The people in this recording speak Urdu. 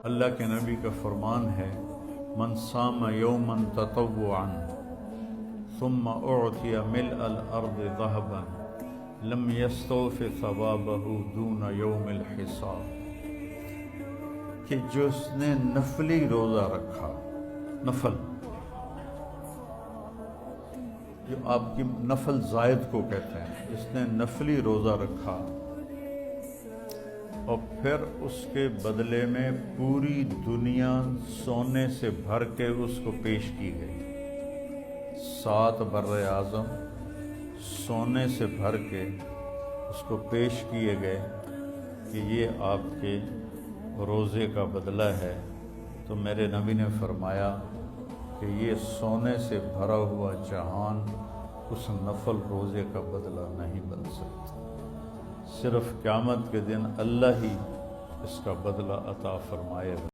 اللہ کے نبی کا فرمان ہے، من صام یوما تطوعا ثم اعطی ملء الارض ذهبا لم یستوف ثوابه دون یوم الحساب، کہ جس نے نفلی روزہ رکھا، نفل جو آپ کی نفل زائد کو کہتے ہیں، جس نے نفلی روزہ رکھا اور پھر اس کے بدلے میں پوری دنیا سونے سے بھر کے اس کو پیش کی گئی، 7 بر اعظم سونے سے بھر کے اس کو پیش کیے گئے کہ یہ آپ کے روزے کا بدلہ ہے، تو میرے نبی نے فرمایا کہ یہ سونے سے بھرا ہوا جہان اس نفل روزے کا بدلہ نہیں بن سکتا، صرف قیامت کے دن اللہ ہی اس کا بدلہ عطا فرمائے گا۔